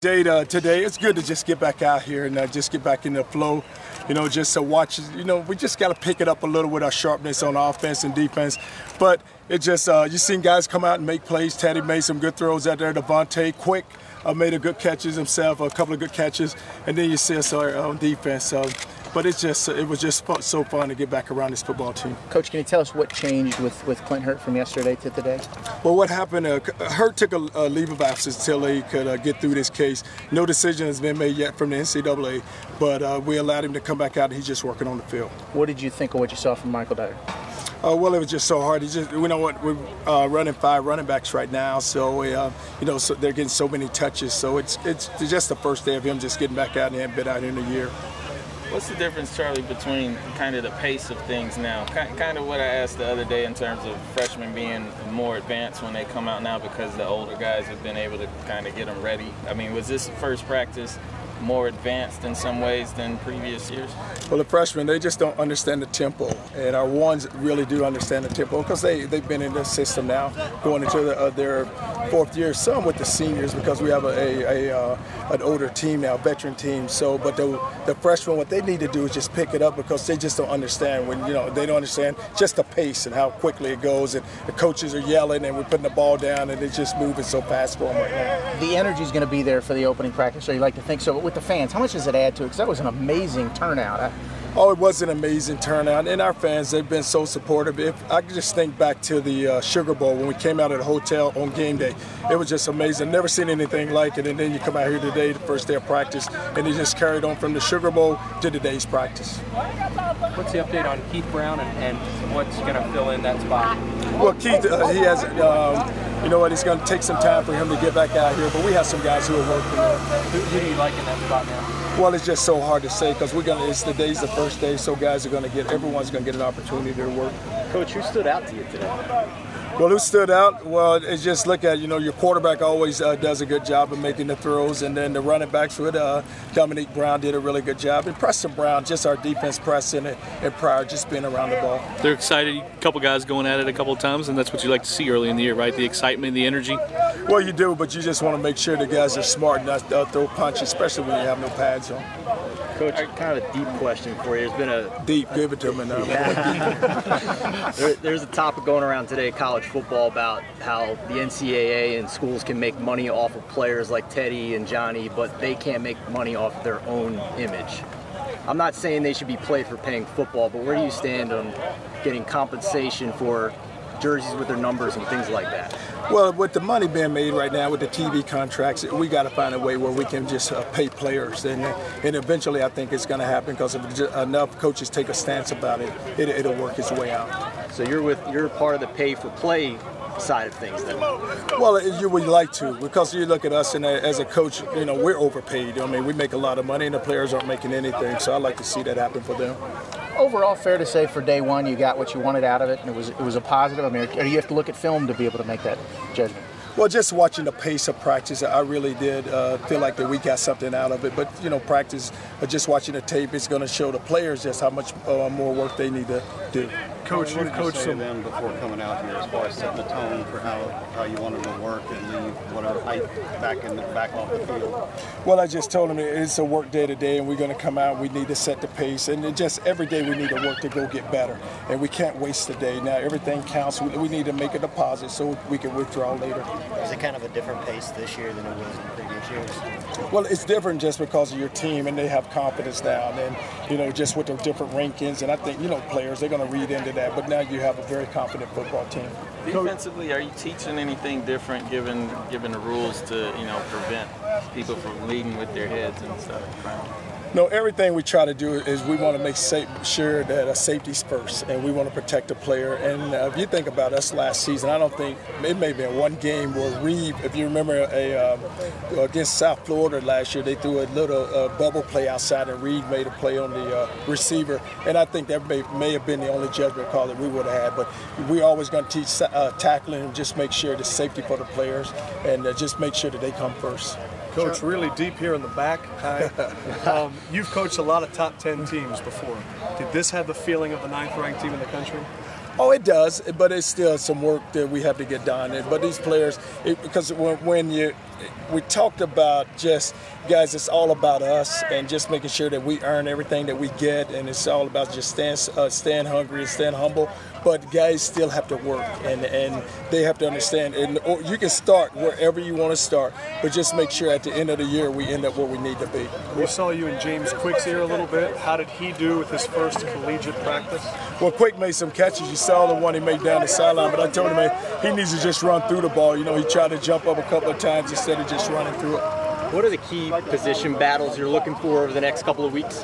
Today, it's good to just get back out here and just get back in the flow. Just to watch. We just got to pick it up a little with our sharpness on offense and defense. But it just you seen guys come out and make plays. Teddy made some good throws out there. Devontae quick made a good catches himself, a couple of good catches, and then you see us on defense. But it was just so fun to get back around this football team. Coach, can you tell us what changed with Clint Hurt from yesterday to today? Well, what happened, Hurt took a leave of absence until he could get through this case. No decision has been made yet from the NCAA, but we allowed him to come back out and he's just working on the field. What did you think of what you saw from Michael Dyer? Well, it was just so hard. We're running 5 running backs right now, so so they're getting so many touches. So it's just the first day of him just getting back out and he hadn't been out in a year. What's the difference, Charlie, between kind of the pace of things now? Kind of what I asked the other day in terms of freshmen being more advanced when they come out now because the older guys have been able to kind of get them ready. I mean, was this first practice more advanced in some ways than previous years? Well, the freshmen, they just don't understand the tempo, and our ones really do understand the tempo because they've been in this system now, going into their 4th year. Some with the seniors because we have an older team now, veteran team. So, but the freshmen, what they need to do is just pick it up because they just don't understand they don't understand just the pace and how quickly it goes, and the coaches are yelling and we're putting the ball down and it's just moving so fast for them right now. The energy is going to be there for the opening practice, or you like to think so. With the fans, how much does it add to it? Because that was an amazing turnout. Oh, it was an amazing turnout, and our fans, they've been so supportive. If I could just think back to the Sugar Bowl when we came out of the hotel on game day, it was just amazing. Never seen anything like it, and then you come out here today, the first day of practice, and it just carried on from the Sugar Bowl to today's practice. What's the update on Keith Brown and what's going to fill in that spot? Well, Keith, he has, it's going to take some time for him to get back out here, but we have some guys who are working there. Who do you like in that spot now? Well, it's just so hard to say because today's the first day, so guys are everyone's going to get an opportunity to work. Coach, who stood out to you today? Well, who stood out? Well, it's just look at, your quarterback always does a good job of making the throws, and then the running backs with Dominique Brown did a really good job. And Preston Brown, just our defense pressing and prior, just being around the ball. They're excited. A couple guys going at it a couple of times, and that's what you like to see early in the year, right? The excitement, the energy. Well, you do, but you just want to make sure the guys are smart and not throw punches, especially when you have no pads on. Coach, kind of a deep question for you. There's been a deep. Give it to me now. There's a topic going around today, college football, about how the NCAA and schools can make money off of players like Teddy and Johnny, but they can't make money off their own image. I'm not saying they should be played for paying football, but where do you stand on getting compensation for jerseys with their numbers and things like that? Well, with the money being made right now with the TV contracts, we got to find a way where we can just pay players, and eventually I think it's going to happen because if enough coaches take a stance about it, it'll work its way out. So you're part of the pay for play side of things then? Well, you would like to, because you look at us and as a coach, we're overpaid. I mean, we make a lot of money and the players aren't making anything, so I'd like to see that happen for them. Overall, fair to say for day one you got what you wanted out of it, and it was a positive. I mean, or you have to look at film to be able to make that judgment? Well, just watching the pace of practice, I really did feel like that we got something out of it. But, practice, just watching the tape, it's going to show the players just how much more work they need to do. Coach, you've coached them before coming out here as far as setting the tone for how you want them to work and leave whatever height back off the field. Well, I just told them it's a work day today, and we're going to come out. We need to set the pace, and every day we need to work to go get better, and we can't waste the day. Now everything counts. We need to make a deposit so we can withdraw later. Is it kind of a different pace this year than it was in previous years? Well, it's different just because of your team, and they have confidence now, and then just with the different rankings, and I think players, they're going to read into that. But now you have a very confident football team. Defensively, are you teaching anything different given the rules to prevent people from leading with their heads and stuff? No, everything we try to do is we want to make sure that safety's first, and we want to protect the player. And if you think about us last season, I don't think it may have been one game where Reed, if you remember against South Florida last year, they threw a little bubble play outside, and Reed made a play on the receiver. And I think that may have been the only judgment call that we would have had. But we're always going to teach tackling and just make sure the safety for the players, and just make sure that they come first. Coach, really deep here in the back. You've coached a lot of top 10 teams before. Did this have the feeling of the 9th ranked team in the country? Oh, it does, but it's still some work that we have to get done. But these players, because when we talked about just, guys, it's all about us and just making sure that we earn everything that we get, and it's all about just staying hungry and staying humble. But guys still have to work, and they have to understand. And you can start wherever you want to start, but just make sure at the end of the year we end up where we need to be. We saw you in James Quick's ear a little bit. How did he do with his first collegiate practice? Well, Quick made some catches. You saw the one he made down the sideline, but I told him, man, he needs to just run through the ball. You know, he tried to jump up a couple of times instead of just running through it. What are the key position battles you're looking for over the next couple of weeks?